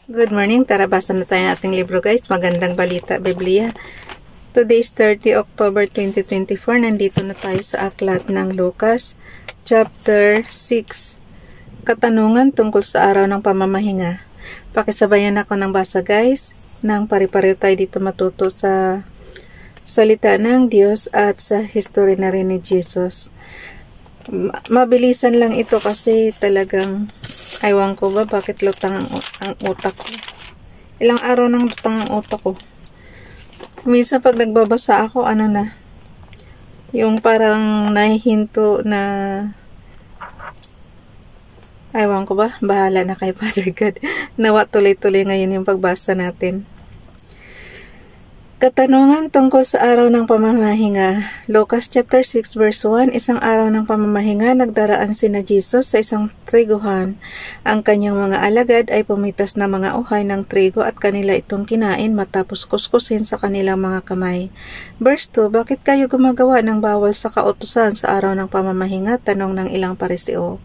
Good morning. Tara, basa na tayo ng ating libro guys. Magandang balita, Biblia. Today is 30 October 2024. Nandito na tayo sa aklat ng Lucas, chapter 6. Katanungan tungkol sa araw ng pamamahinga. Pakisabayan ako ng basa guys. Nang pare-pareho tayo dito matuto sa salita ng Diyos at sa history na rin ni Jesus. Mabilisan lang ito kasi talagang aywan ko ba bakit lutang ang utak ko. Ilang araw nang lutang ang utak ko. Minsan pag nagbabasa ako, yung parang nahihinto na aywan ko ba, bahala na kay Father God. Nawa tuloy-tuloy ngayon yung pagbasa natin. Katanungan tungkol sa araw ng pamamahinga. Lucas chapter 6 verse 1, isang araw ng pamamahinga, nagdaraan sina Jesus sa isang triguhan. Ang kanyang mga alagad ay pumitas na mga uhay ng trigo at kanila itong kinain matapos kuskusin sa kanilang mga kamay. Verse 2, bakit kayo gumagawa ng bawal sa kautusan sa araw ng pamamahinga? Tanong ng ilang Pariseo.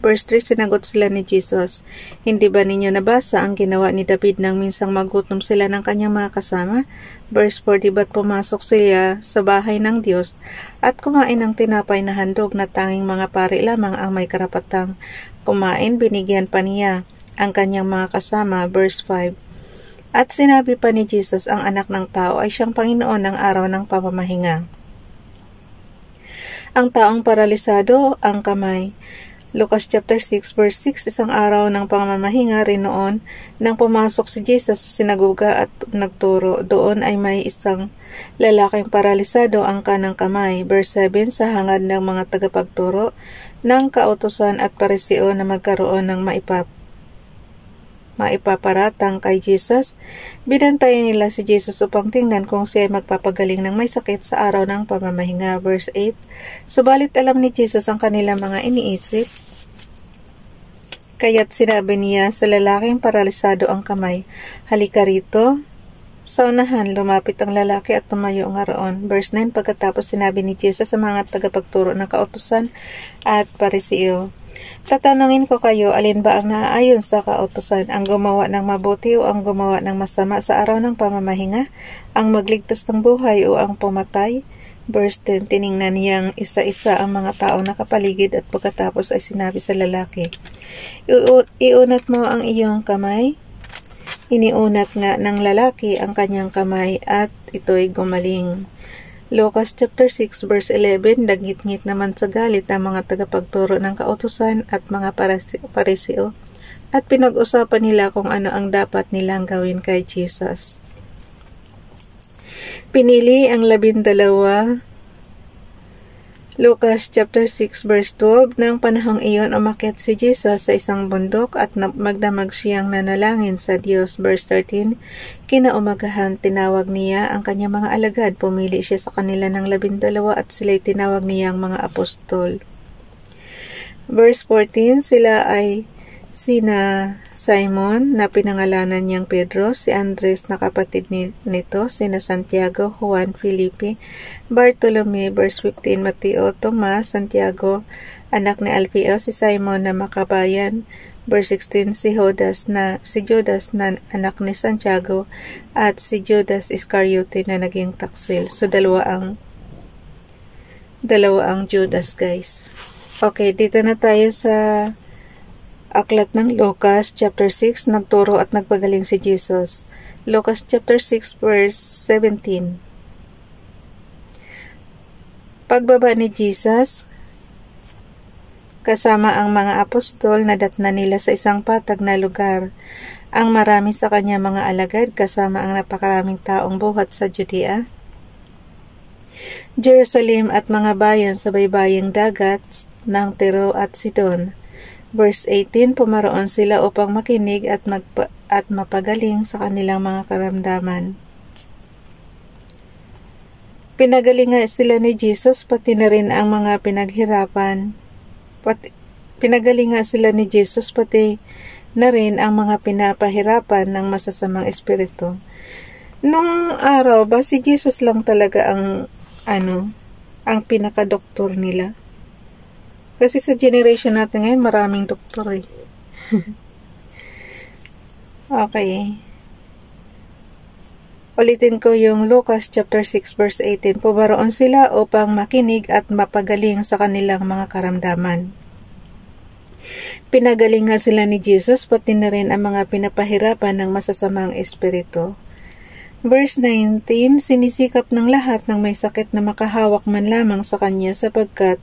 Verse 3, sinagot sila ni Jesus, hindi ba ninyo nabasa ang ginawa ni David nang minsang magutom sila ng kanyang mga kasama? Verse 4, di ba't pumasok sila sa bahay ng Diyos at kumain ng tinapay na handog na tanging mga pari lamang ang may karapatang kumain, binigyan pa niya ang kanyang mga kasama. Verse 5, at sinabi pa ni Jesus, ang anak ng tao ay siyang Panginoon ng araw ng pamamahinga. Ang taong paralisado ang kamay. Lucas chapter 6 verse 6, isang araw ng pamamahinga rin noon nang pumasok si Jesus sa sinagoga at nagturo. Doon ay may isang lalaking paralisado ang kanang kamay. Verse 7, sa hangad ng mga tagapagturo ng kautusan at Pariseo na magkaroon ng maipaparatang kay Jesus, binantayan nila si Jesus upang tingnan kung siya ay magpapagaling ng may sakit sa araw ng pamamahinga. Verse 8, subalit alam ni Jesus ang kanilang mga iniisip, kaya't sinabi niya sa lalaking paralisado ang kamay, halika rito. Sa unahan, lumapit ang lalaki at tumayo nga roon. Verse 9, pagkatapos sinabi ni Jesus sa mga tagapagturo ng kautusan at Pariseo, tatanungin ko kayo, alin ba ang naaayon sa kautusan, ang gumawa ng mabuti o ang gumawa ng masama sa araw ng pamamahinga, ang magligtas ng buhay o ang pumatay? Verse 10, tiningnan niyang isa-isa ang mga taong nakapaligid at pagkatapos ay sinabi sa lalaki, iunat mo ang iyong kamay. Iniunat nga ng lalaki ang kanyang kamay at ito'y gumaling. Lucas chapter 6 verse 11, dagit-ngit naman sa galit ang mga tagapagturo ng kautusan at mga Pariseo at pinag-usapan nila kung ano ang dapat nilang gawin kay Jesus. Pinili ang 12. Lucas chapter 6 verse 12, nang panahong iyon umakyat si Jesus sa isang bundok at magdamag siyang nanalangin sa Diyos. Verse 13, kinaumagahan tinawag niya ang kanyang mga alagad, pumili siya sa kanila ng 12 at sila'y tinawag niyang mga apostol. Verse 14, sila ay sina Simon na pinangalanan niyang Pedro, si Andres na kapatid nito, sina Santiago, Juan, Felipe, Bartolome. Verse 15, Mateo, Tomas, Santiago, anak ni Alfeo, si Simon na makabayan. Verse 16, si Judas na anak ni Santiago at si Judas Iscariote na naging taksil. So dalawa ang Judas guys. Okay, dito na tayo sa aklat ng Lucas chapter 6, nagturo at nagpagaling si Jesus. Lucas chapter 6 verse 17. Pagbaba ni Jesus kasama ang mga apostol, nadatna nila sa isang patag na lugar. Ang marami sa kanya mga alagad kasama ang napakaraming taong buhat sa Judea, Jerusalem at mga bayan sa baybaying dagat ng Tiro at Sidon. Verse 18, pumaroon sila upang makinig at mapagaling sa kanilang mga karamdaman. Pinagalingan sila ni Jesus pati na rin ang mga pinagalingan sila ni Jesus pati na rin ang mga pinapahirapan ng masasamang espiritu. Nung araw ba si Jesus lang talaga ang pinakadoktor nila? Kasi sa generation natin ngayon, maraming doktor eh. Okay. Ulitin ko yung Lucas chapter 6 verse 18. Pumaroon sila upang makinig at mapagaling sa kanilang mga karamdaman. Pinagalingan sila ni Jesus pati na rin ang mga pinapahirapan ng masasamang espiritu. Verse 19, sinisikap ng lahat ng may sakit na makahawak man lamang sa kanya sapagkat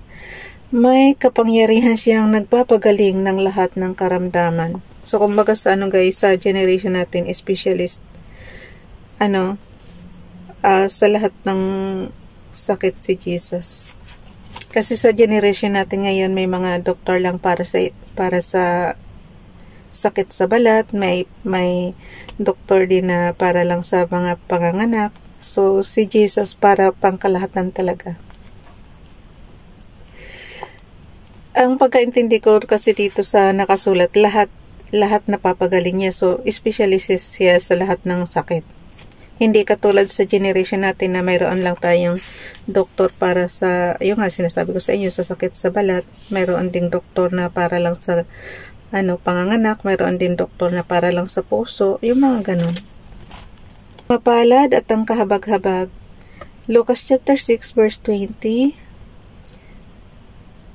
may kapangyarihan siyang nagpapagaling ng lahat ng karamdaman. So kumbaga sa sa generation natin, specialist sa lahat ng sakit si Jesus. Kasi sa generation natin ngayon, may mga doktor lang para sa sakit sa balat, may doktor din na para lang sa mga panganganak. So si Jesus para pangkalahatan talaga. Ang pagkaintindi ko kasi dito sa nakasulat, lahat napapagaling niya. So specialist siya sa lahat ng sakit. Hindi katulad sa generation natin na mayroon lang tayong doktor para sa, yung nga sinasabi ko sa inyo, sa sakit sa balat. Mayroon ding doktor na para lang sa panganganak. Mayroon din doktor na para lang sa puso. Yung mga ganun. Mapalad at ang kahabag-habag. Lucas chapter 6 verse 20.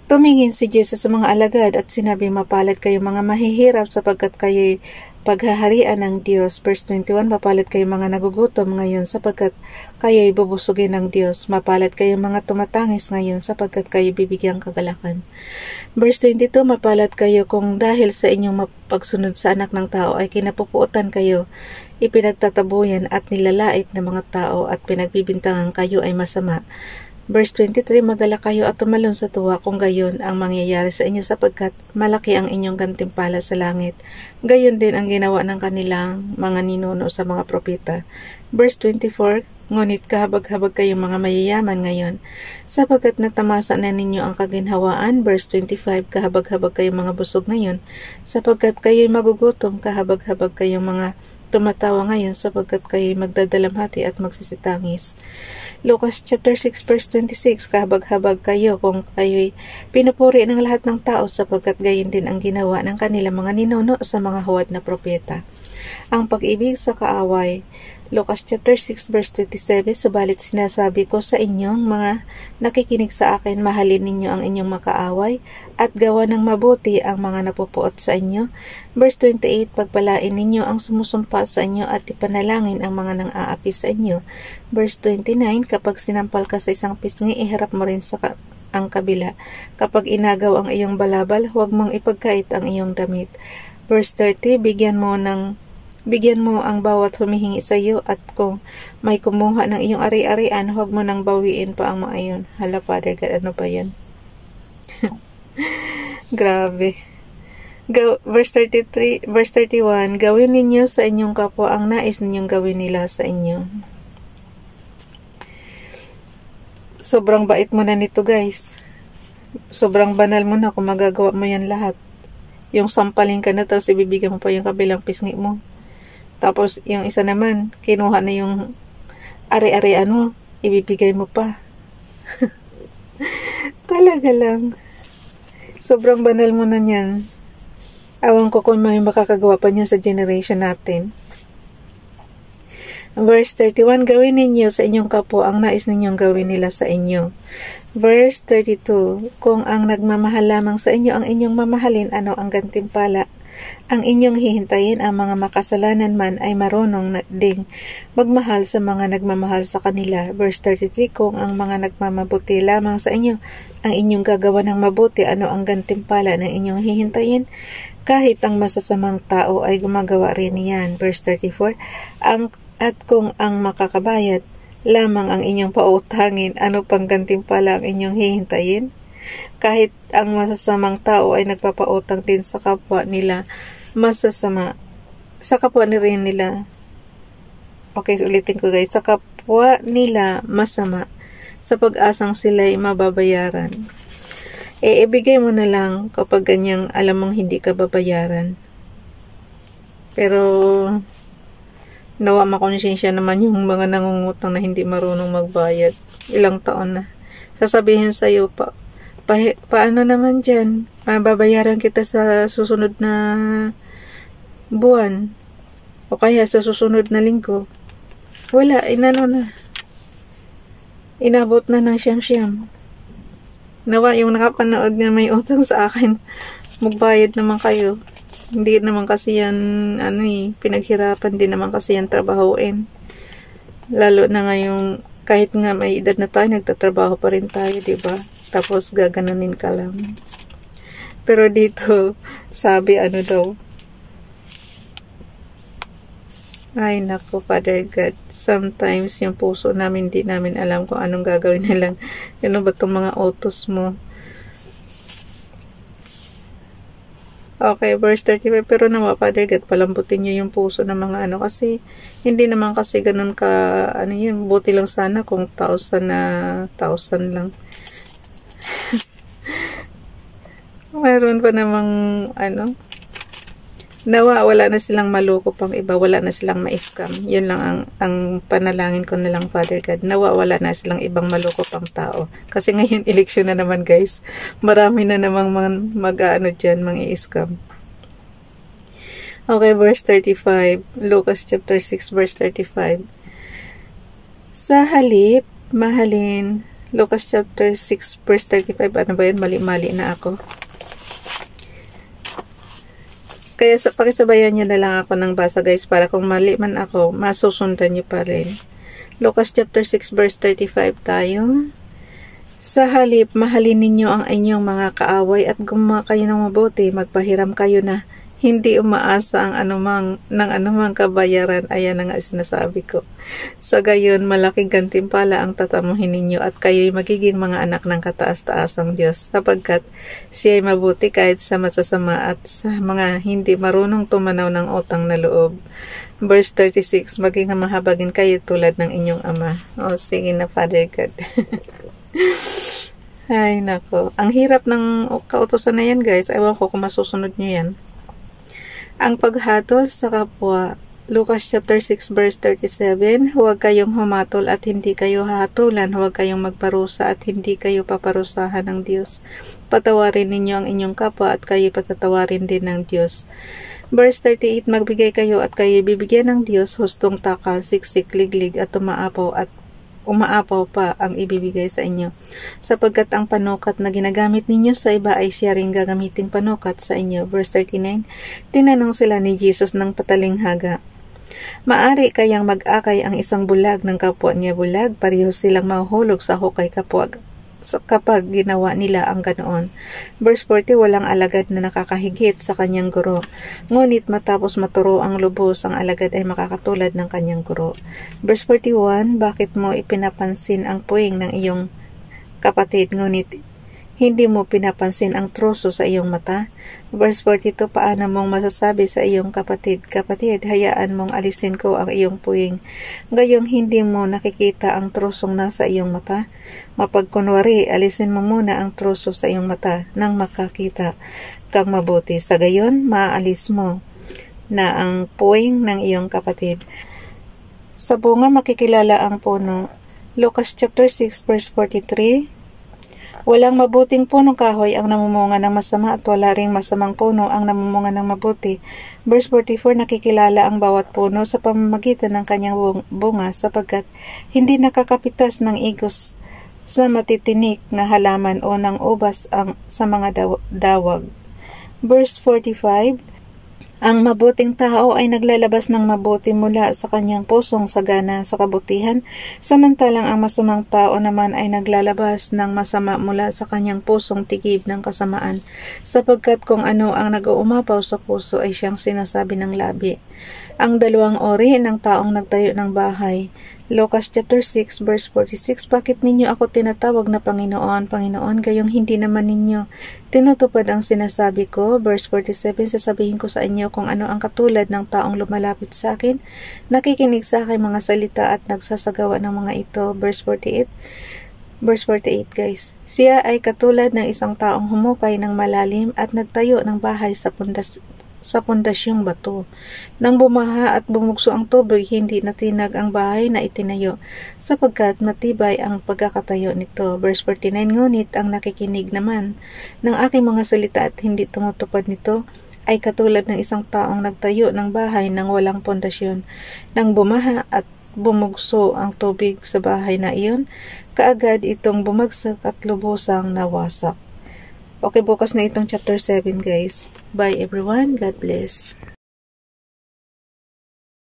Tumingin si Jesus sa mga alagad at sinabi, mapalad kayo mga mahihirap sapagkat kayo'y paghaharian ng Diyos. Verse 21, mapalad kayo mga nagugutom ngayon sapagkat kayo'y bubusugin ng Diyos. Mapalad kayo mga tumatangis ngayon sapagkat kayo'y bibigyang kagalakan. Verse 22, mapalad kayo kung dahil sa inyong pagsunod sa anak ng tao ay kinapupuotan kayo, ipinagtatabuyan at nilalait ng mga tao at pinagbibintangan kayo ay masama. Verse 23, magalak kayo at tumalon sa tuwa kung gayon ang mangyayari sa inyo sapagkat malaki ang inyong gantimpala sa langit. Gayon din ang ginawa ng kanilang mga ninuno sa mga propeta. Verse 24, ngunit kahabag-habag kayong mga mayayaman ngayon sapagkat natamasa na ninyo ang kaginhawaan. Verse 25, kahabag-habag kayong mga busog ngayon sapagkat kayo'y magugutom. Kahabag-habag kayong mga tumatawa ngayon sapagkat kayo'y magdadalamhati at magsisitangis. Lucas chapter 6 verse 26, kahabag-habag kayo kung kayo'y pinupuri ng lahat ng tao sapagkat gayon din ang ginawa ng kanilang mga ninuno sa mga huwad na propeta. Ang pag-ibig sa kaaway. Lucas chapter 6 verse 27, subalit sinasabi ko sa inyong mga nakikinig sa akin, mahalin ninyo ang inyong makaaway at gawa ng mabuti ang mga napupuot sa inyo. Verse 28, pagpalain ninyo ang sumusumpa sa inyo at ipanalangin ang mga nang-aapi sa inyo. Verse 29, kapag sinampal ka sa isang pisngi, iharap mo rin sa ang kabila. Kapag inagaw ang iyong balabal, huwag mong ipagkait ang iyong damit. Verse 30, bigyan mo ang bawat humihingi sa iyo at kung may kumuha ng iyong ari-arian, huwag mo nang bawiin pa ang mga iyon. Hala, Father God, ano ba yan? Grabe. Verse 31, gawin ninyo sa inyong kapwa ang nais ninyong gawin nila sa inyo. Sobrang bait mo na nito, guys. Sobrang banal mo na kung magagawa mo yan lahat. Yung sampaling ka na, tapos ibibigyan mo pa yung kabilang pisngi mo. Tapos, yung isa naman, kinuha na yung ari-arian mo, ibibigay mo pa. Talaga lang. Sobrang banal mo na yan. Awan ko kung may makakagawa pa niya sa generation natin. Verse 31, gawin ninyo sa inyong kapwa ang nais ninyong gawin nila sa inyo. Verse 32, kung ang nagmamahal lamang sa inyo ang inyong mamahalin, ano ang gantimpala? Ang inyong hihintayin, ang mga makasalanan man ay marunong ding magmahal sa mga nagmamahal sa kanila. Verse 33, kung ang mga nagmamabuti lamang sa inyo ang inyong gagawa ng mabuti, ano ang gantimpala ng inyong hihintayin? Kahit ang masasamang tao ay gumagawa rin niyan. Verse 34, at kung ang makakabayad lamang ang inyong pautangin, ano pang gantimpala ang inyong hihintayin? Kahit ang masasamang tao ay nagpapautang din sa kapwa nila masasama, sa kapwa rin nila. Okay, ulitin ko guys, sa kapwa nila masama, sa pag-asang sila ay mababayaran. Ibigay mo na lang kapag ganyang alam mong hindi ka babayaran. Pero nawa makonsensya naman yung mga nangungutang na hindi marunong magbayad. Ilang taon na. Sasabihin sa'yo, paano naman dyan? Babayaran kita sa susunod na buwan. O kaya sa susunod na linggo, wala, inabot na ng siyam-siyam. Nawa, yung nakapanood nga may utang sa akin, magbayad naman kayo. Hindi naman kasi yan, pinaghirapan din naman kasi yan trabahoin. Lalo na ngayong, kahit nga may edad na tayo, nagtatrabaho pa rin tayo, diba? Tapos gaganunin ka lang. Pero dito, sabi daw, ay nako, Father God, sometimes yung puso namin, di namin alam kung anong gagawin nilang. Ano ba itong mga utos mo? Okay, verse 35, pero naman, Father God, palambutin nyo yung puso ng mga kasi, hindi naman kasi ganun ka, yun, buti lang sana kung 1,000 lang. Mayroon pa namang, nawa, wala na silang maloko pang iba, wala na silang ma-scam. Yun lang ang panalangin ko na lang, Father God. Nawa, wala na silang ibang maloko pang tao. Kasi ngayon, eleksyon na naman, guys. Marami na namang dyan, mang-i-scam. Okay, verse 35. Lucas chapter 6, verse 35. Sa halip, mahalin. Lucas chapter 6, verse 35. Ano ba yan? Mali-mali na ako. Kaya pakisabayan nyo na lang ako ng basa, guys, para kung mali man ako, masusundan nyo pa rin. Lucas chapter 6 verse 35 tayo. Sa halip, mahalin ninyo ang inyong mga kaaway at gumawa kayo ng mabuti, magpahiram kayo na hindi umaasa ang anumang kabayaran. Ayan ang sinasabi ko. Sa gayon, malaking gantimpala ang tatamuhin ninyo at kayo'y magiging mga anak ng kataas-taasang Diyos, sapagkat siya'y mabuti kahit sa masasama at sa mga hindi marunong tumanaw ng utang na loob. Verse 36, maging mahabagin kayo tulad ng inyong ama. O, sige na, Father God. Ay, nako. Ang hirap ng kautusan na yan, guys. Ewan ko kung masusunod nyo yan. Ang paghatol sa kapwa. Lucas chapter 6 verse 37, huwag kayong humatol at hindi kayo hahatulan, huwag kayong magparusa at hindi kayo paparusahan ng Diyos. Patawarin ninyo ang inyong kapwa at kayo patatawarin din ng Diyos. Verse 38, magbigay kayo at kayo bibigyan ng Diyos, hustong takal, siksik, liglig at umaapaw pa ang ibibigay sa inyo, sapagkat ang panukat na ginagamit ninyo sa iba ay siya ring gagamiting panukat sa inyo. Verse 39, tinanong sila ni Jesus ng patalinghaga, maari kayang mag-akay ang isang bulag ng kapwa niya bulag? Pareho silang mahuhulog sa hukay kapag ginawa nila ang ganoon. Verse 40, walang alagad na nakakahigit sa kanyang guro, ngunit matapos maturo ang lubos, ang alagad ay makakatulad ng kanyang guro. Verse 41, bakit mo ipinapansin ang puwing ng iyong kapatid, ngunit hindi mo pinapansin ang troso sa iyong mata? Verse 42, paano mong masasabi sa iyong kapatid, hayaan mong alisin ko ang iyong puwing, gayong hindi mo nakikita ang trosong nasa iyong mata? Mapagkunwari, alisin mo muna ang troso sa iyong mata nang makakita kang mabuti. Sa gayon, maaalis mo na ang puwing ng iyong kapatid. Sa bunga makikilala ang puno. Lucas chapter 6 verse 43, walang mabuting punong kahoy ang namumunga ng masama at wala ring masamang puno ang namumunga ng mabuti. Verse 44, nakikilala ang bawat puno sa pamamagitan ng kanyang bunga, sapagkat hindi nakakapitas ng igos sa matitinik na halaman o ng ubas sa mga dawag. Verse 45, ang mabuting tao ay naglalabas ng mabuti mula sa kanyang pusong sagana sa kabutihan, samantalang ang masamang tao naman ay naglalabas ng masama mula sa kanyang pusong tigib ng kasamaan, sapagkat kung ano ang nag-uumapaw sa puso ay siyang sinasabi ng labi. Ang dalawang ori ng taong nagtayo ng bahay. Lucas chapter 6 verse 46, bakit ninyo ako tinatawag na Panginoon, Panginoon, gayong hindi naman ninyo tinutupad ang sinasabi ko? Verse 47, sasabihin ko sa inyo kung ano ang katulad ng taong lumalapit sa akin, nakikinig sa aking mga salita at nagsasagawa ng mga ito. Verse 48, guys, siya ay katulad ng isang taong humukay ng malalim at nagtayo ng bahay sa pundasyong bato. Nang bumaha at bumugso ang tubig, hindi natinag ang bahay na itinayo, sapagkat matibay ang pagkakatayo nito. Verse 49, ngunit ang nakikinig naman ng aking mga salita at hindi tumutupad nito, ay katulad ng isang taong nagtayo ng bahay nang walang pundasyon. Nang bumaha at bumugso ang tubig sa bahay na iyon, kaagad itong bumagsak at lubusang nawasak. Okay, bukas na itong chapter 7 guys. Bye everyone. God bless.